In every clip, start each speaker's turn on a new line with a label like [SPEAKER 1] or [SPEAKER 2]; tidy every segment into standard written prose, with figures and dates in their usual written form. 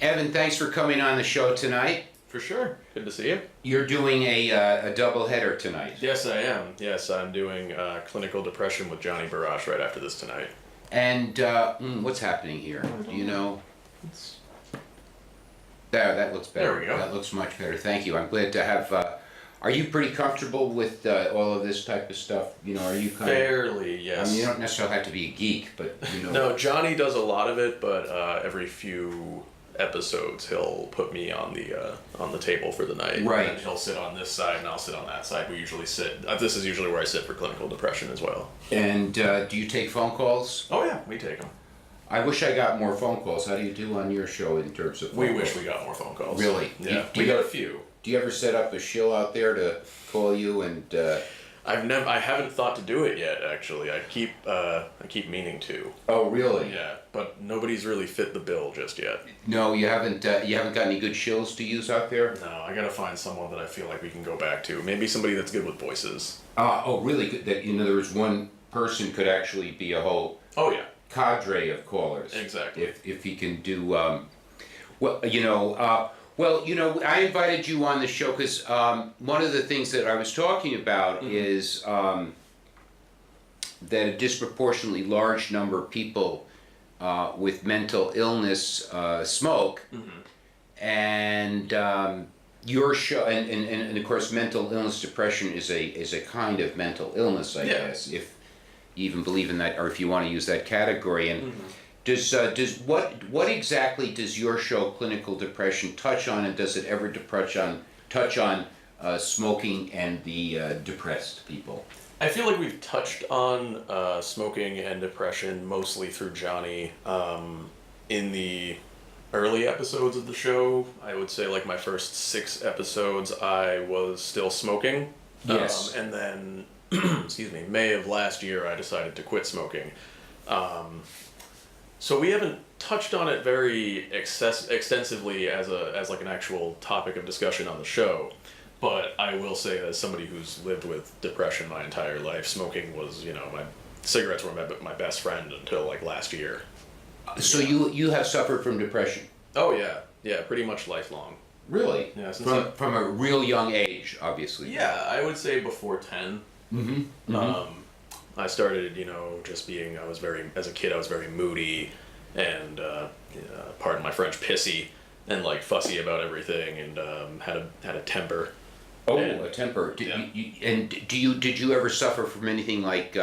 [SPEAKER 1] Evan, thanks for coming on the show tonight.
[SPEAKER 2] For sure. Good to see you.
[SPEAKER 1] You're doing a double header tonight.
[SPEAKER 2] Yes, I am. Yes, I'm doing clinical depression with Johnny Barash right after this tonight.
[SPEAKER 1] And what's happening here? Do you know? There, that looks better.
[SPEAKER 2] There we go.
[SPEAKER 1] That looks much better. Thank you. I'm glad to have. Are you pretty comfortable with all of this type of stuff? You know, are you kind
[SPEAKER 2] Fairly,
[SPEAKER 1] of?
[SPEAKER 2] yes.
[SPEAKER 1] I mean, you don't necessarily have to be a geek, but you know.
[SPEAKER 2] No, Johnny does a lot of it, but every few episodes he'll put me on the table for the night.
[SPEAKER 1] Right.
[SPEAKER 2] And he'll sit on this side, and I'll sit on that side. We usually sit. This is usually where I sit for clinical depression as well.
[SPEAKER 1] And do you take phone calls?
[SPEAKER 2] Oh yeah, we take them.
[SPEAKER 1] I wish I got more phone calls. How do you do on your show in terms of phone
[SPEAKER 2] We
[SPEAKER 1] calls?
[SPEAKER 2] wish we got more phone calls.
[SPEAKER 1] Really?
[SPEAKER 2] Yeah.
[SPEAKER 1] Do
[SPEAKER 2] We
[SPEAKER 1] you
[SPEAKER 2] got a
[SPEAKER 1] ever-
[SPEAKER 2] few.
[SPEAKER 1] Do you ever set up a shill out there to call you and?
[SPEAKER 2] I haven't thought to do it yet. Actually, I keep meaning to.
[SPEAKER 1] Oh, really?
[SPEAKER 2] Yeah, but nobody's really fit the bill just yet.
[SPEAKER 1] No, you haven't. You haven't got any good shills to use out there.
[SPEAKER 2] No, I gotta find someone that I feel like we can go back to. Maybe somebody that's good with voices.
[SPEAKER 1] Oh, really? Good. That in other words, one person could actually be a whole
[SPEAKER 2] Oh yeah.
[SPEAKER 1] cadre of callers.
[SPEAKER 2] Exactly.
[SPEAKER 1] If he can do. I invited you on the show because one of the things that I was talking about is that a disproportionately large number of people with mental illness smoke, and your show, and of course, mental illness, depression is a kind of mental illness, I guess, if you even believe in that, or if you want to use that category. And does what exactly does your show, Clinical Depression, touch on, and does it ever touch on smoking and the depressed people?
[SPEAKER 2] I feel like we've touched on smoking and depression mostly through Johnny. In the early episodes of the show, I would say like my first 6 episodes, I was still smoking.
[SPEAKER 1] Yes.
[SPEAKER 2] And then, excuse me, May of last year, I decided to quit smoking. So we haven't touched on it very extensively as like an actual topic of discussion on the show. But I will say, as somebody who's lived with depression my entire life, smoking was, my cigarettes were my best friend until like last year.
[SPEAKER 1] So you have suffered from depression?
[SPEAKER 2] Oh yeah, pretty much lifelong.
[SPEAKER 1] Really?
[SPEAKER 2] Yeah,
[SPEAKER 1] from a real young age, obviously.
[SPEAKER 2] Yeah, I would say before 10. I started, just being. As a kid, I was very moody, and pardon my French, pissy, and like fussy about everything, and had a temper.
[SPEAKER 1] Oh, a temper. Did you ever suffer from anything like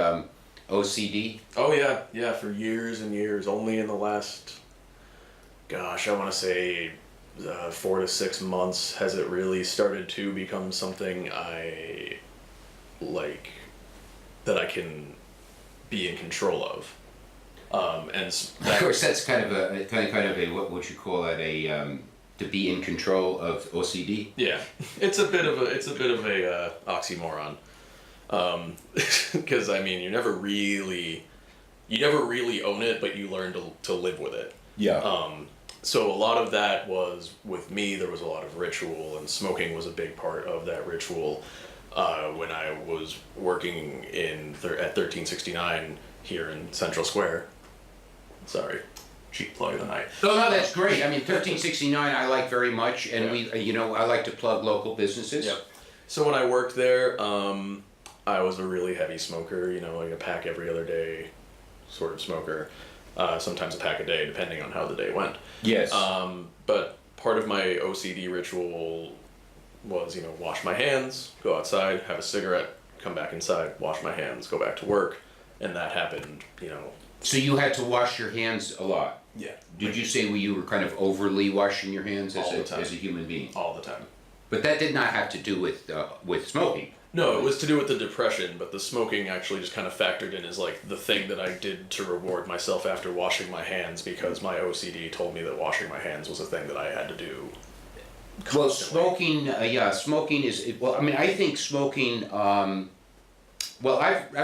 [SPEAKER 1] OCD?
[SPEAKER 2] Oh yeah, for years and years. Only in the last, gosh, I want to say 4 to 6 months has it really started to become something I like, that I can be in control of.
[SPEAKER 1] Of course, that's kind of a what would you call it, to be in control of OCD.
[SPEAKER 2] Yeah, it's a bit of a oxymoron, because I mean you never really own it, but you learn to live with it.
[SPEAKER 1] Yeah.
[SPEAKER 2] So a lot of that was with me. There was a lot of ritual, and smoking was a big part of that ritual. When I was working at 1369 here in Central Square. Sorry. Cheap plug of the night.
[SPEAKER 1] No, that's great. I mean, 1369 I like very much, and I like to plug local businesses.
[SPEAKER 2] Yep. So when I worked there, I was a really heavy smoker, like a pack every other day sort of smoker. Sometimes a pack a day, depending on how the day went.
[SPEAKER 1] Yes.
[SPEAKER 2] But part of my OCD ritual was, wash my hands, go outside, have a cigarette, come back inside, wash my hands, go back to work. And that happened,
[SPEAKER 1] So you had to wash your hands a lot?
[SPEAKER 2] Yeah.
[SPEAKER 1] Did you say you were kind of overly washing your hands as a human being?
[SPEAKER 2] All the time.
[SPEAKER 1] But that did not have to do with smoking.
[SPEAKER 2] No, it was to do with the depression, but the smoking actually just kind of factored in as like the thing that I did to reward myself after washing my hands, because my OCD told me that washing my hands was a thing that I had to do constantly.
[SPEAKER 1] Well, smoking is, well, I mean, I think smoking, I've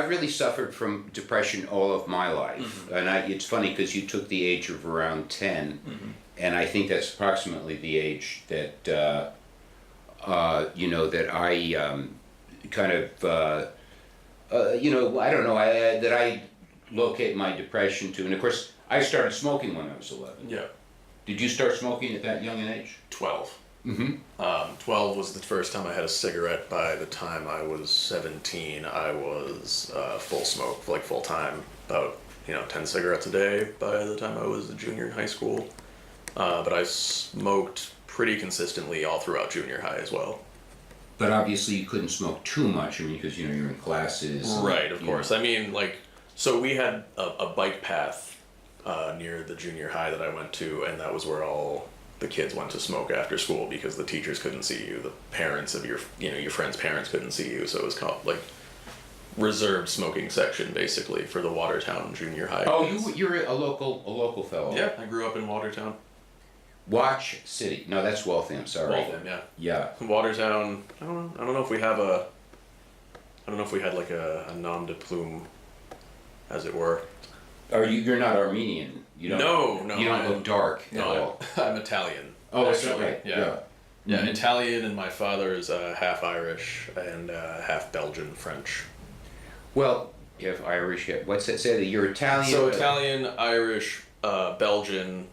[SPEAKER 1] really suffered from depression all of my life. And it's funny because you took the age of around 10, and I think that's approximately the age that, that I kind of, I don't know, that I locate my depression to. And of course, I started smoking when I was 11.
[SPEAKER 2] Yeah.
[SPEAKER 1] Did you start smoking at that young an age?
[SPEAKER 2] 12.
[SPEAKER 1] Mm-hmm.
[SPEAKER 2] 12 was the first time I had a cigarette. By the time I was 17, I was full smoke, like full time, about 10 cigarettes a day by the time I was a junior in high school. But I smoked pretty consistently all throughout junior high as well.
[SPEAKER 1] But obviously you couldn't smoke too much, I mean, because you're in classes.
[SPEAKER 2] Right, of course. I mean, so we had a bike path near the junior high that I went to, and that was where all the kids went to smoke after school because the teachers couldn't see you, the parents of your friends' parents couldn't see you, so it was called reserved smoking section basically for the Watertown junior high.
[SPEAKER 1] Oh, you're a local fellow.
[SPEAKER 2] Yeah, I grew up in Watertown.
[SPEAKER 1] Watch City. No, that's Waltham. Sorry.
[SPEAKER 2] Waltham, yeah.
[SPEAKER 1] Yeah.
[SPEAKER 2] Watertown. I don't know if we have a. I don't know if we had like a nom de plume, as it were.
[SPEAKER 1] You're not Armenian? You don't.
[SPEAKER 2] No.
[SPEAKER 1] You don't look dark at all.
[SPEAKER 2] I'm Italian.
[SPEAKER 1] Oh, that's
[SPEAKER 2] actually.
[SPEAKER 1] right.
[SPEAKER 2] Yeah. Yeah,
[SPEAKER 1] Mhm.
[SPEAKER 2] Italian, and my father is half Irish and half Belgian French.
[SPEAKER 1] Well, you have Irish. What's that say? That you're Italian.
[SPEAKER 2] So Italian, Irish, Belgian,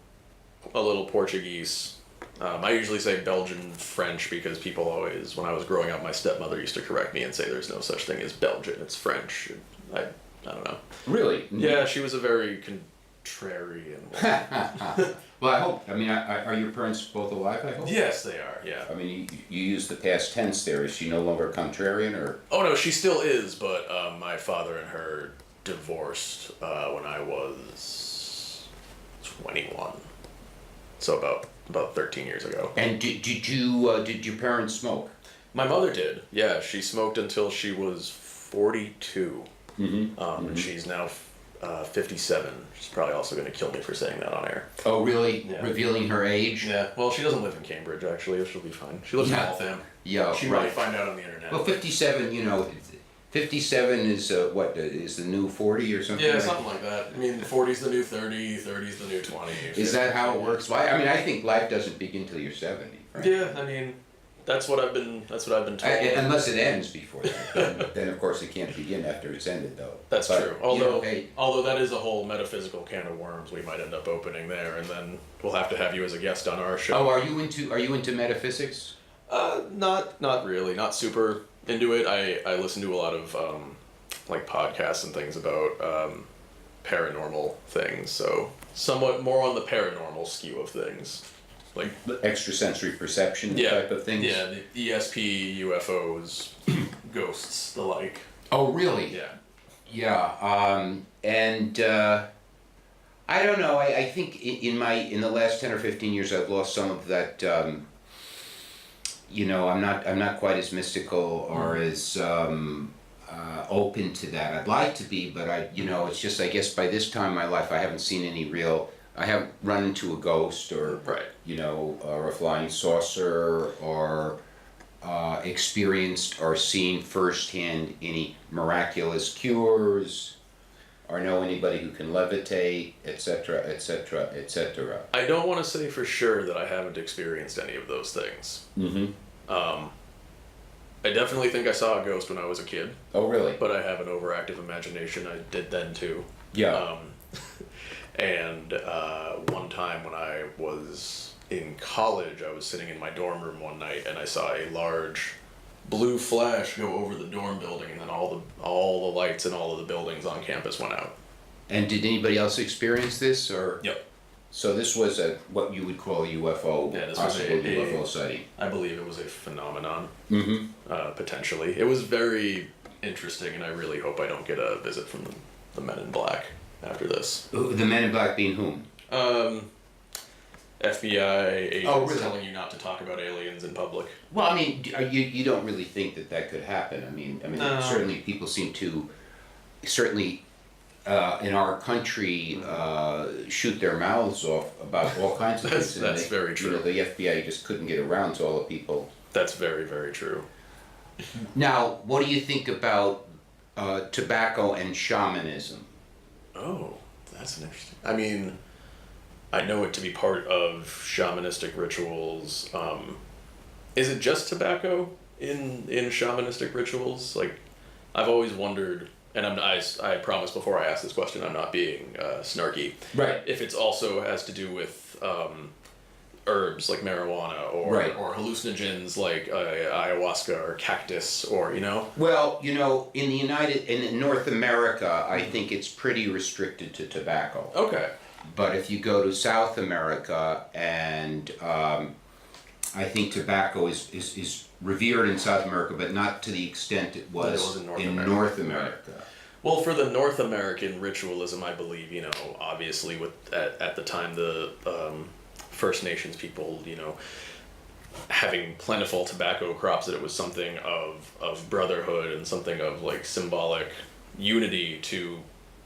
[SPEAKER 2] a little Portuguese. I usually say Belgian French because people always, when I was growing up, my stepmother used to correct me and say there's no such thing as Belgian, it's French. I don't know.
[SPEAKER 1] Really?
[SPEAKER 2] Yeah, she was a very contrarian woman.
[SPEAKER 1] Well, I hope. I mean, are your parents both alive? I hope.
[SPEAKER 2] Yes, they are, yeah.
[SPEAKER 1] I mean, you use the past tense there. Is she no longer contrarian, or?
[SPEAKER 2] Oh no, she still is, but my father and her divorced when I was 21. So about 13 years ago.
[SPEAKER 1] And did your parents smoke?
[SPEAKER 2] My mother did. Yeah, she smoked until she was 42.
[SPEAKER 1] Mm-hmm.
[SPEAKER 2] And she's now 57. She's probably also going to kill me for saying that on air.
[SPEAKER 1] Oh, really?
[SPEAKER 2] Yeah.
[SPEAKER 1] Revealing her age?
[SPEAKER 2] Yeah. Well, she doesn't live in Cambridge, actually. She'll be fine. She lives in Waltham.
[SPEAKER 1] Yeah,
[SPEAKER 2] She
[SPEAKER 1] right.
[SPEAKER 2] might find out on the internet.
[SPEAKER 1] Well, 57, 57 is what is the new 40 or something?
[SPEAKER 2] Yeah,
[SPEAKER 1] like
[SPEAKER 2] something like that. I mean, 40's the new 30, 30's the new 20.
[SPEAKER 1] Is that how it works? Well, I mean, I think life doesn't begin till you're 70. Right?
[SPEAKER 2] Yeah, I mean, that's what I've been told.
[SPEAKER 1] Unless it ends before that. Then, of course, it can't begin after it's ended, though.
[SPEAKER 2] That's
[SPEAKER 1] But,
[SPEAKER 2] true. Although that is a whole metaphysical can of worms we might end up opening there, and then we'll have to have you as a guest on our show.
[SPEAKER 1] Oh, are you into metaphysics?
[SPEAKER 2] Not really. Not super into it. I listen to a lot of podcasts and things about paranormal things, so somewhat more on the paranormal skew of things. Like
[SPEAKER 1] Extrasensory perception type of things?
[SPEAKER 2] Yeah, the ESP, UFOs, ghosts, the like.
[SPEAKER 1] Oh, really?
[SPEAKER 2] Yeah.
[SPEAKER 1] Yeah, and I don't know. I think in the last 10 or 15 years, I've lost some of that. I'm not quite as mystical or as open to that. I'd like to be, but it's just, I guess by this time in my life, I haven't seen any real. I haven't run into a ghost or or a flying saucer or experienced or seen firsthand any miraculous cures or know anybody who can levitate, etc., etc., etc.
[SPEAKER 2] I don't want to say for sure that I haven't experienced any of those things.
[SPEAKER 1] Mm-hmm.
[SPEAKER 2] I definitely think I saw a ghost when I was a kid.
[SPEAKER 1] Oh, really?
[SPEAKER 2] But I have an overactive imagination. I did then too.
[SPEAKER 1] Yeah.
[SPEAKER 2] And one time when I was in college, I was sitting in my dorm room one night and I saw a large blue flash go over the dorm building, and then all the lights in all of the buildings on campus went out.
[SPEAKER 1] And did anybody else experience this, or?
[SPEAKER 2] Yep.
[SPEAKER 1] So this was what you would call a UFO,
[SPEAKER 2] Yeah, this
[SPEAKER 1] possible
[SPEAKER 2] was a
[SPEAKER 1] UFO sighting.
[SPEAKER 2] I believe it was a phenomenon.
[SPEAKER 1] Mm-hmm.
[SPEAKER 2] Potentially, it was very interesting, and I really hope I don't get a visit from the Men in Black after this.
[SPEAKER 1] The Men in Black being whom?
[SPEAKER 2] FBI agents
[SPEAKER 1] really?
[SPEAKER 2] telling you not to talk about aliens in public.
[SPEAKER 1] Well, I mean, you don't really think that could happen. I mean,
[SPEAKER 2] No.
[SPEAKER 1] certainly people seem to, certainly in our country, shoot their mouths off about all kinds of things. And
[SPEAKER 2] That's very true.
[SPEAKER 1] The FBI just couldn't get around to all the people.
[SPEAKER 2] That's very, very true.
[SPEAKER 1] Now, what do you think about tobacco and shamanism?
[SPEAKER 2] Oh, that's an interesting. I mean, I know it to be part of shamanistic rituals. Is it just tobacco in shamanistic rituals? Like, I've always wondered, and I promise before I ask this question, I'm not being snarky.
[SPEAKER 1] Right.
[SPEAKER 2] If it's also has to do with herbs like marijuana
[SPEAKER 1] Right.
[SPEAKER 2] or hallucinogens like ayahuasca or cactus or, you know?
[SPEAKER 1] Well, in North America, I think it's pretty restricted to tobacco.
[SPEAKER 2] Okay.
[SPEAKER 1] But if you go to South America, and I think tobacco is revered in South America, but not to the extent it was
[SPEAKER 2] in
[SPEAKER 1] in
[SPEAKER 2] North
[SPEAKER 1] North
[SPEAKER 2] America.
[SPEAKER 1] America.
[SPEAKER 2] Well, for the North American ritualism, I believe, you know, obviously at the time the First Nations people, you know, having plentiful tobacco crops, that it was something of brotherhood and something of like symbolic unity to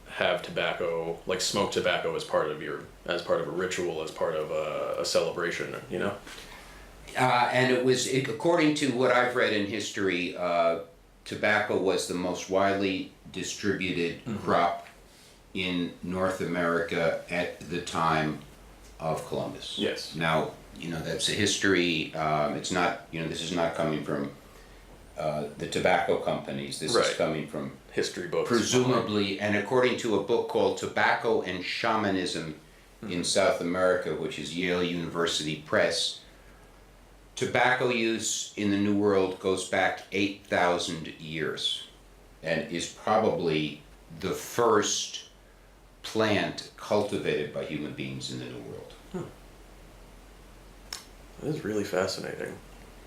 [SPEAKER 2] have tobacco, like smoke tobacco as part of a ritual, as part of a celebration, you know?
[SPEAKER 1] And according to what I've read in history, tobacco was the most widely distributed crop in North America at the time of Columbus.
[SPEAKER 2] Yes.
[SPEAKER 1] Now, that's a history. It's not, this is not coming from the tobacco companies. This is coming from
[SPEAKER 2] history books.
[SPEAKER 1] Presumably, and according to a book called Tobacco and Shamanism in South America, which is Yale University Press, tobacco use in the New World goes back 8,000 years and is probably the first plant cultivated by human beings in the New World.
[SPEAKER 2] That is really fascinating.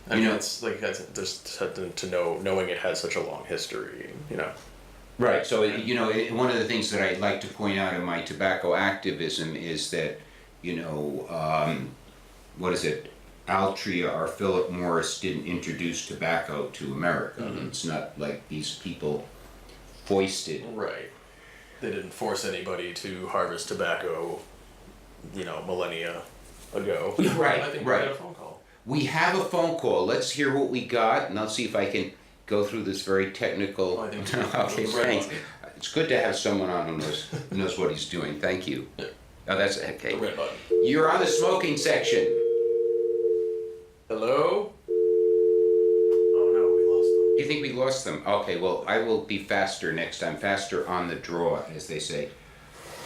[SPEAKER 2] I mean, it's like just knowing it has such a long history, you know.
[SPEAKER 1] Right. So, one of the things that I like to point out in my tobacco activism is that, what is it? Altria or Philip Morris didn't introduce tobacco to America. I mean, it's not like these people foisted.
[SPEAKER 2] Right. They didn't force anybody to harvest tobacco, millennia ago.
[SPEAKER 1] Right,
[SPEAKER 2] I think
[SPEAKER 1] right.
[SPEAKER 2] we got a phone call.
[SPEAKER 1] We have a phone call. Let's hear what we got, and I'll see if I can go through this very technical.
[SPEAKER 2] Oh, I think
[SPEAKER 1] okay, thanks. It's good to have someone on who knows what he's doing. Thank you.
[SPEAKER 2] Yeah.
[SPEAKER 1] Oh, that's okay.
[SPEAKER 2] The red button.
[SPEAKER 1] You're on the smoking section.
[SPEAKER 2] Hello? Oh no, we lost them.
[SPEAKER 1] You think we lost them? Okay, well, I will be faster next time. Faster on the draw, as they say.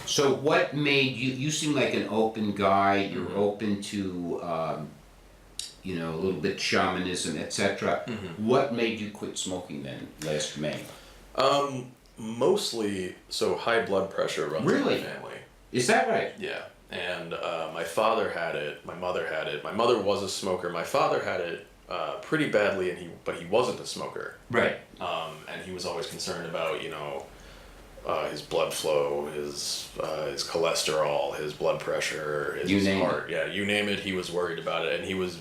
[SPEAKER 1] So what made you seem like an open guy, you're open to, a little bit shamanism, etc. What made you quit smoking then, last May?
[SPEAKER 2] Mostly, so high blood pressure runs in my family.
[SPEAKER 1] Is that right?
[SPEAKER 2] Yeah, and my father had it, my mother had it. My mother was a smoker. My father had it pretty badly, but he wasn't a smoker.
[SPEAKER 1] Right.
[SPEAKER 2] And he was always concerned about, his blood flow, his cholesterol, his blood pressure, his heart. Yeah, you name it, he was worried about it, and he was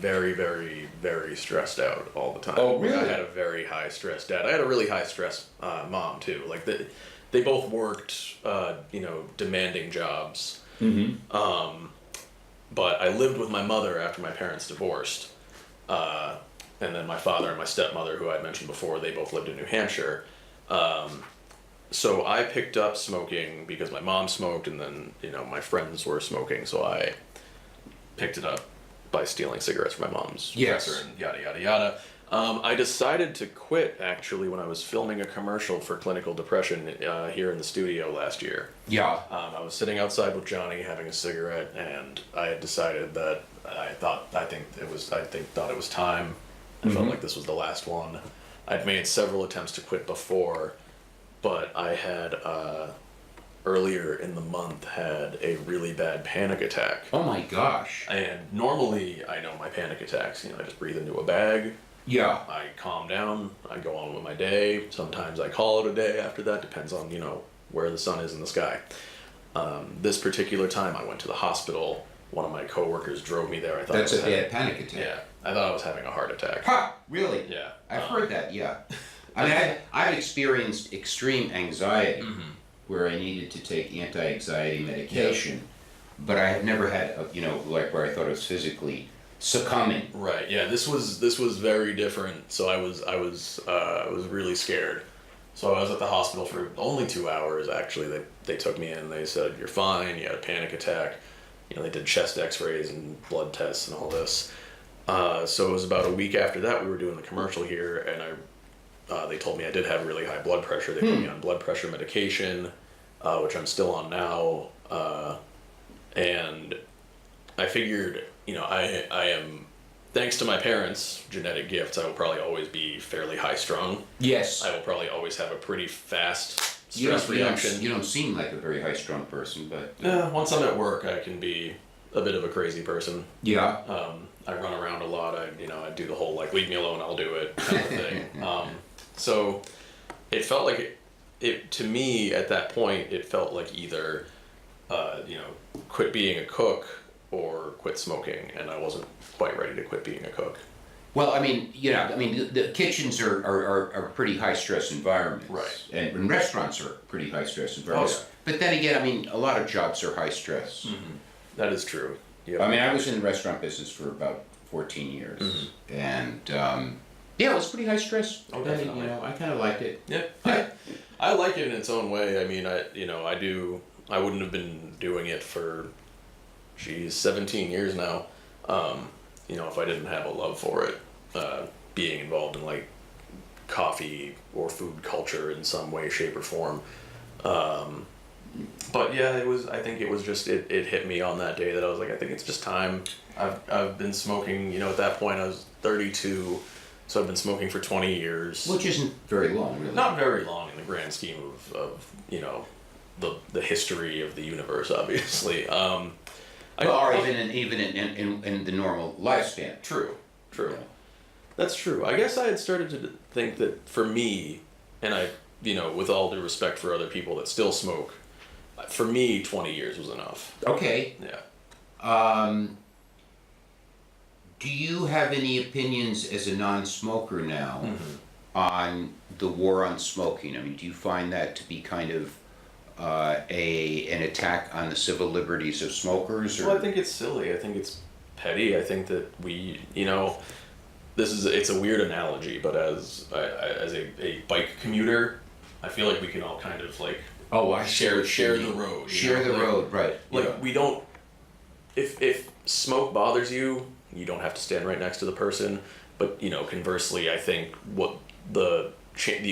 [SPEAKER 2] very, very, very stressed out all the time.
[SPEAKER 1] Oh, really?
[SPEAKER 2] I had a very high stress dad. I had a really high stress mom too. Like they both worked, demanding jobs. But I lived with my mother after my parents divorced, and then my father and my stepmother, who I mentioned before, they both lived in New Hampshire. So I picked up smoking because my mom smoked, and then, my friends were smoking, so I picked it up by stealing cigarettes from my mom's dresser and yada, yada, yada. I decided to quit, actually, when I was filming a commercial for clinical depression here in the studio last year.
[SPEAKER 1] Yeah.
[SPEAKER 2] I was sitting outside with Johnny having a cigarette, and I had decided that I thought it was time. I felt like this was the last one. I'd made several attempts to quit before, but I had earlier in the month had a really bad panic attack.
[SPEAKER 1] Oh my gosh.
[SPEAKER 2] And normally I know my panic attacks, I just breathe into a bag.
[SPEAKER 1] Yeah.
[SPEAKER 2] I calm down, I go on with my day. Sometimes I call it a day after that, depends on, where the sun is in the sky. This particular time I went to the hospital. One of my coworkers drove me there. I thought
[SPEAKER 1] That's a bad panic attack.
[SPEAKER 2] Yeah. I thought I was having a heart attack.
[SPEAKER 1] Ha! Really?
[SPEAKER 2] Yeah.
[SPEAKER 1] I've heard that, yeah. I mean, I've experienced extreme anxiety where I needed to take anti-anxiety medication, but I have never had, where I thought I was physically succumbing.
[SPEAKER 2] Right. Yeah. This was very different. So I was really scared. So I was at the hospital for only 2 hours. Actually, they took me in. They said, "You're fine. You had a panic attack." They did chest X-rays and blood tests and all this. So it was about a week after that we were doing the commercial here, and they told me I did have really high blood pressure. They put me on blood pressure medication, which I'm still on now, and I figured, I am, thanks to my parents' genetic gifts, I will probably always be fairly high strung.
[SPEAKER 1] Yes.
[SPEAKER 2] I will probably always have a pretty fast
[SPEAKER 1] You don't,
[SPEAKER 2] stress
[SPEAKER 1] you, don't,
[SPEAKER 2] reaction.
[SPEAKER 1] you don't seem like a very high-strung person, but...
[SPEAKER 2] Once I'm at work, I can be a bit of a crazy person.
[SPEAKER 1] Yeah.
[SPEAKER 2] I run around a lot. I do the whole, like, leave me alone, I'll do it kind of thing. So it felt like to me, at that point, it felt like either, quit being a cook or quit smoking, and I wasn't quite ready to quit being a cook.
[SPEAKER 1] Well, I mean, the kitchens are pretty high-stress environments.
[SPEAKER 2] Right.
[SPEAKER 1] And restaurants are pretty high-stress environments.
[SPEAKER 2] Oh, yeah.
[SPEAKER 1] But then again, I mean, a lot of jobs are high-stress.
[SPEAKER 2] Mm-hmm. That is true. Yeah.
[SPEAKER 1] I mean, I was in the restaurant business for about 14 years.
[SPEAKER 2] Mm-hmm.
[SPEAKER 1] And, yeah, it was pretty high-stress.
[SPEAKER 2] Oh, definitely.
[SPEAKER 1] I kind of liked it.
[SPEAKER 2] Yeah. I like it in its own way. I mean, I wouldn't have been doing it for, 17 years now, if I didn't have a love for it, being involved in, like, coffee or food culture in some way, shape, or form. But yeah, I think it was just, it hit me on that day that I was like, I think it's just time. I've been smoking, at that point I was 32, so I've been smoking for 20 years.
[SPEAKER 1] Which isn't very long, really.
[SPEAKER 2] Not very long in the grand scheme of the history of the universe, obviously.
[SPEAKER 1] Or even in the normal lifespan.
[SPEAKER 2] True.
[SPEAKER 1] Yeah.
[SPEAKER 2] That's true. I guess I had started to think that for me, and I, with all due respect for other people that still smoke, for me, 20 years was enough.
[SPEAKER 1] Okay.
[SPEAKER 2] Yeah.
[SPEAKER 1] Do you have any opinions as a non-smoker now
[SPEAKER 2] Mm-hmm.
[SPEAKER 1] on the war on smoking? I mean, do you find that to be kind of an attack on the civil liberties of smokers? Or?
[SPEAKER 2] Well, I think it's silly. I think it's petty. I think that it's a weird analogy, but as a bike commuter, I feel like we can all kind of like share the road.
[SPEAKER 1] Share the road, right?
[SPEAKER 2] Like we don't. If smoke bothers you, you don't have to stand right next to the person. But conversely, I think what the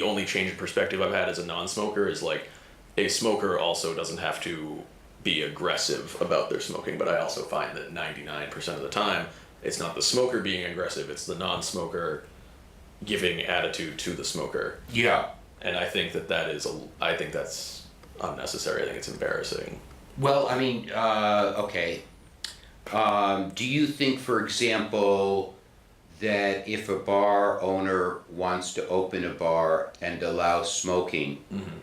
[SPEAKER 2] only change in perspective I've had as a non-smoker is like a smoker also doesn't have to be aggressive about their smoking. But I also find that 99% of the time, it's not the smoker being aggressive; it's the non-smoker giving attitude to the smoker.
[SPEAKER 1] Yeah.
[SPEAKER 2] And I think I think that's unnecessary. I think it's embarrassing.
[SPEAKER 1] Well, I mean, okay. Do you think, for example, that if a bar owner wants to open a bar and allow smoking,
[SPEAKER 2] Mm-hmm.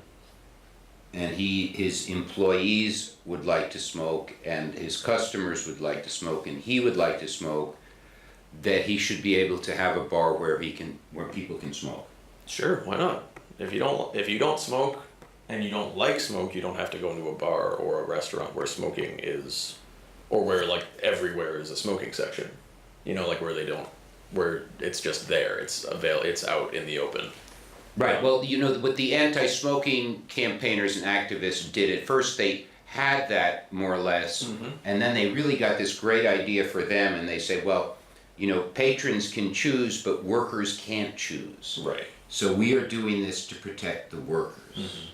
[SPEAKER 1] and his employees would like to smoke, and his customers would like to smoke, and he would like to smoke, that he should be able to have a bar where people can smoke?
[SPEAKER 2] Sure, why not? If you don't smoke and you don't like smoke, you don't have to go into a bar or a restaurant where smoking is, or where like everywhere is a smoking section. Like where it's just there. It's out in the open.
[SPEAKER 1] Right. Well, what the anti-smoking campaigners and activists did at first, they had that more or less,
[SPEAKER 2] Mm-hmm.
[SPEAKER 1] and then they really got this great idea for them, and they said, well, patrons can choose, but workers can't choose.
[SPEAKER 2] Right.
[SPEAKER 1] So we are doing this to protect the workers,
[SPEAKER 2] Mm-hmm.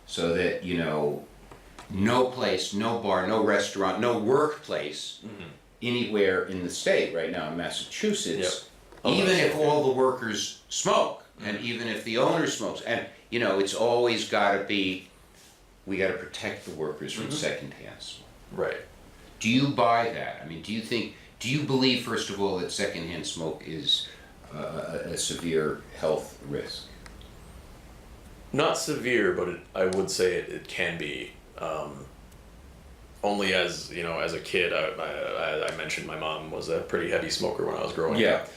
[SPEAKER 1] so that no place, no bar, no restaurant, no workplace
[SPEAKER 2] Mm-hmm.
[SPEAKER 1] anywhere in the state right now in Massachusetts,
[SPEAKER 2] Yep. Oh,
[SPEAKER 1] even
[SPEAKER 2] that's
[SPEAKER 1] if
[SPEAKER 2] okay.
[SPEAKER 1] all the workers smoke, and even if the owner smokes, and it's always got to be, we got to protect the workers from
[SPEAKER 2] Mm-hmm.
[SPEAKER 1] secondhand smoke.
[SPEAKER 2] Right.
[SPEAKER 1] Do you buy that? I mean, do you believe, first of all, that secondhand smoke is a severe health risk?
[SPEAKER 2] Not severe, but I would say it can be. Only as a kid, I mentioned my mom was a pretty heavy smoker when I was growing up.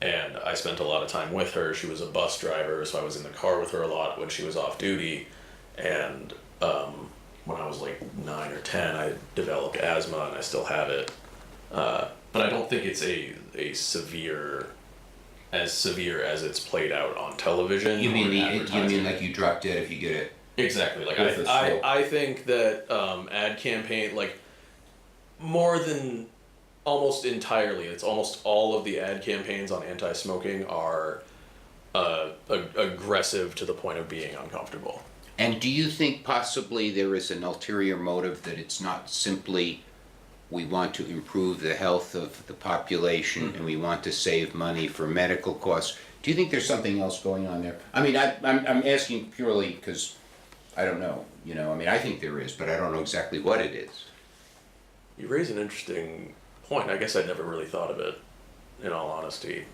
[SPEAKER 2] And I spent a lot of time with her. She was a bus driver, so I was in the car with her a lot when she was off duty. And when I was like 9 or 10, I developed asthma, and I still have it. But I don't think it's as severe as it's played out on television.
[SPEAKER 1] You mean like you drop dead if you get it?
[SPEAKER 2] Exactly. Like
[SPEAKER 1] With a smoke.
[SPEAKER 2] I think that ad campaign, like more than almost entirely, it's almost all of the ad campaigns on anti-smoking are aggressive to the point of being uncomfortable.
[SPEAKER 1] And do you think possibly there is an ulterior motive, that it's not simply we want to improve the health of the population, and we want to save money for medical costs. Do you think there's something else going on there? I mean, I'm asking purely because I don't know. I mean, I think there is, but I don't know exactly what it is.
[SPEAKER 2] You raise an interesting point. I guess I never really thought of it, in all honesty.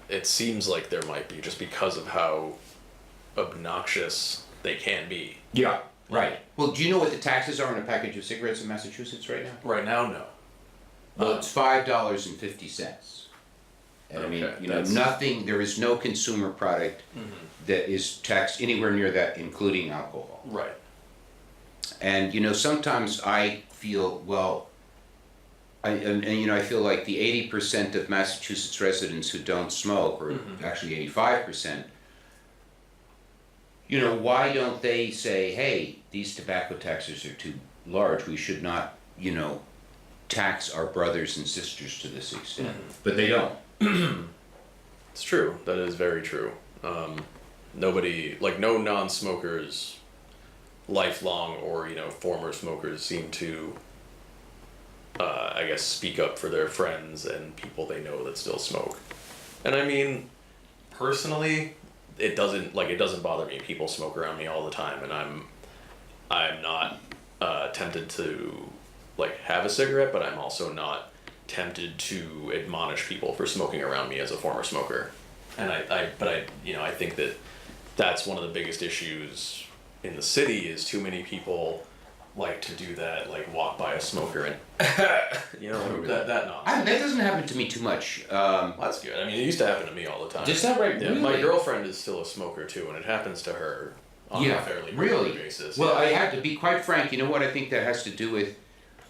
[SPEAKER 2] It seems like there might be, just because of how obnoxious they can be.
[SPEAKER 1] Yeah, right. Well, do you know what the taxes are on a package of cigarettes in Massachusetts right now?
[SPEAKER 2] Right now, no.
[SPEAKER 1] Well, it's $5.50. And I mean, nothing, there is no consumer product that is taxed anywhere near that, including alcohol.
[SPEAKER 2] Right.
[SPEAKER 1] And, sometimes I feel, well, I feel like the 80% of Massachusetts residents who don't smoke, or actually 85%, why don't they say, hey, these tobacco taxes are too large, we should not, tax our brothers and sisters to this extent. But they don't.
[SPEAKER 2] It's true. That is very true. Nobody, like no non-smokers, lifelong or, former smokers seem to, I guess, speak up for their friends and people they know that still smoke. And I mean, personally, it doesn't bother me. People smoke around me all the time, and I'm not tempted to have a cigarette, but I'm also not tempted to admonish people for smoking around me as a former smoker. And I think that that's one of the biggest issues in the city is too many people like to do that, walk by a smoker and that nonsense.
[SPEAKER 1] That doesn't happen to me too much.
[SPEAKER 2] Well, that's good. I mean, it used to happen to me all the time.
[SPEAKER 1] Is that right?
[SPEAKER 2] Yeah,
[SPEAKER 1] Really?
[SPEAKER 2] my girlfriend is still a smoker too, and it happens to her on a fairly regular basis.
[SPEAKER 1] Well, I have to be quite frank. You know what I think that has to do with?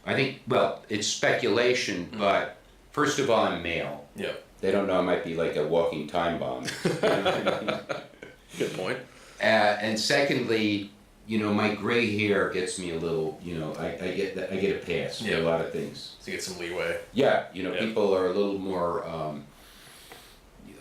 [SPEAKER 1] It's speculation, but first of all, I'm male.
[SPEAKER 2] Yeah.
[SPEAKER 1] They don't know I might be like a walking time bomb.
[SPEAKER 2] Good point.
[SPEAKER 1] And secondly, my gray hair gets me a little. I get a pass for a lot of things.
[SPEAKER 2] To get some leeway.
[SPEAKER 1] Yeah, people are a little more.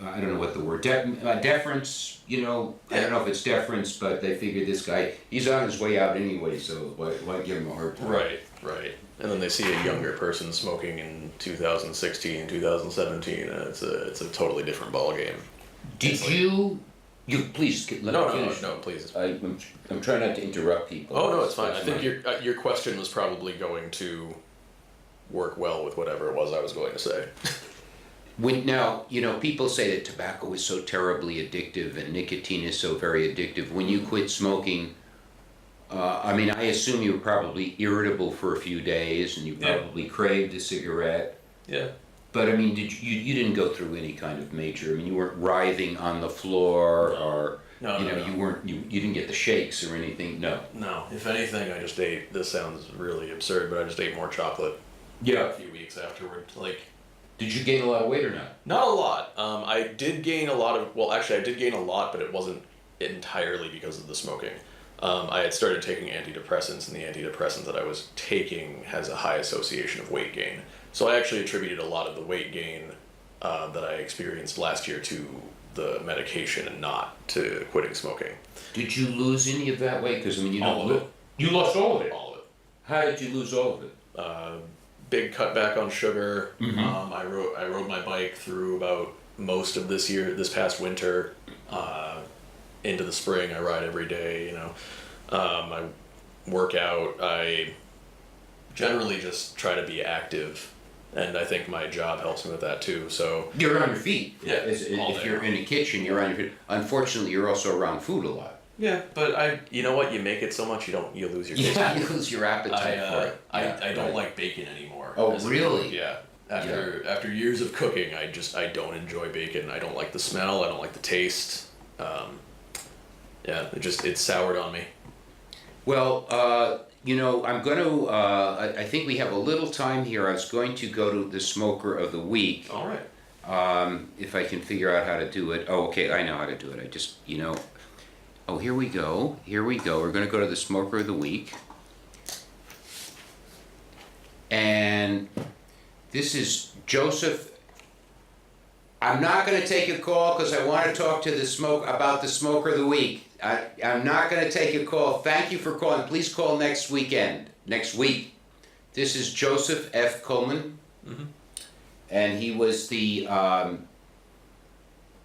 [SPEAKER 1] I don't know what the word deference. I don't know if it's deference, but they figure this guy, he's on his way out anyway, so why give him a hard time?
[SPEAKER 2] Right. And then they see a younger person smoking in 2016, 2017, and it's a totally different ballgame.
[SPEAKER 1] Did you please let me finish.
[SPEAKER 2] No, please.
[SPEAKER 1] I'm trying not to interrupt people.
[SPEAKER 2] Oh no, it's fine. I think your question was probably going to work well with whatever it was I was going to say.
[SPEAKER 1] Now, people say that tobacco is so terribly addictive and nicotine is so very addictive. When you quit smoking, I assume you were probably irritable for a few days and you probably craved a cigarette.
[SPEAKER 2] Yeah.
[SPEAKER 1] But you didn't go through any kind of major, you weren't writhing on the floor or
[SPEAKER 2] No.
[SPEAKER 1] you didn't get the shakes or anything. No.
[SPEAKER 2] No. If anything, I just ate, this sounds really absurd, but I just ate more chocolate.
[SPEAKER 1] Yeah.
[SPEAKER 2] A few weeks afterward.
[SPEAKER 1] Did you gain a lot of weight or not?
[SPEAKER 2] Not a lot. I did gain a lot of, I did gain a lot, but it wasn't entirely because of the smoking. I had started taking antidepressants, and the antidepressant that I was taking has a high association of weight gain. So I actually attributed a lot of the weight gain that I experienced last year to the medication and not to quitting smoking.
[SPEAKER 1] Did you lose any of that weight? Because
[SPEAKER 2] All of it.
[SPEAKER 1] You lost all of it?
[SPEAKER 2] All of it.
[SPEAKER 1] How did you lose all of it?
[SPEAKER 2] Big cutback on sugar. I rode my bike through about most of this past winter. Into the spring, I ride every day, I work out. I generally just try to be active, and I think my job helps me with that too. So
[SPEAKER 1] you're on your feet.
[SPEAKER 2] Yeah,
[SPEAKER 1] if you're in a kitchen, you're on your feet. Unfortunately, you're also around food a lot.
[SPEAKER 2] Yeah, but you know what? You make it so much you lose your taste.
[SPEAKER 1] Yeah, you lose your appetite for it.
[SPEAKER 2] I don't like bacon anymore.
[SPEAKER 1] Oh, really?
[SPEAKER 2] Yeah. After years of cooking, I don't enjoy bacon. I don't like the smell. I don't like the taste. It soured on me.
[SPEAKER 1] Well, I'm going to, I think we have a little time here. I was going to go to the smoker of the week.
[SPEAKER 2] All right.
[SPEAKER 1] If I can figure out how to do it. Oh, okay, I know how to do it. I just, oh, here we go. We're going to go to the smoker of the week. And this is Joseph. I'm not going to take a call because I want to talk to about the smoker of the week. I'm not going to take a call. Thank you for calling. Please call next week. This is Joseph F. Coleman, and he was the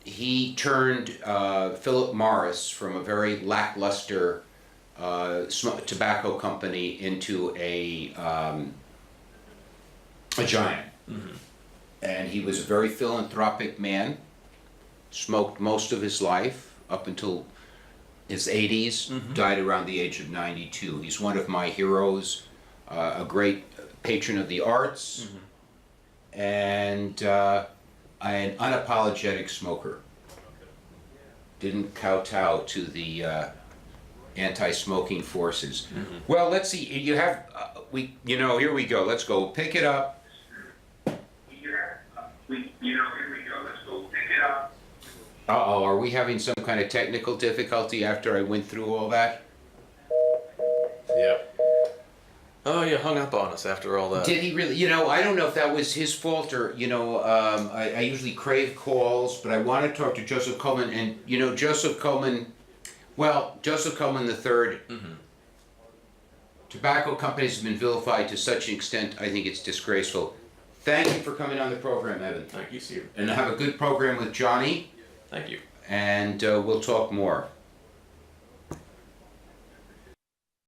[SPEAKER 1] he turned Philip Morris from a very lackluster tobacco company into a giant. And he was a very philanthropic man. Smoked most of his life up until his 80s. Died around the age of 92. He's one of my heroes. A great patron of the arts, and an unapologetic smoker. Didn't kowtow to the anti-smoking forces. Well, let's see. You have here we go. Let's go pick it up. Uh-oh, are we having some kind of technical difficulty after I went through all that?
[SPEAKER 2] Yep. Oh, you hung up on us after all that.
[SPEAKER 1] Did he really? I don't know if that was his fault or, I usually crave calls, but I want to talk to Joseph Coleman. And, Joseph Coleman III, tobacco companies have been vilified to such an extent, I think it's disgraceful. Thank you for coming on the program, Evan.
[SPEAKER 2] Thank you, Steve.
[SPEAKER 1] And have a good program with Johnny.
[SPEAKER 2] Thank you.
[SPEAKER 1] And we'll talk more.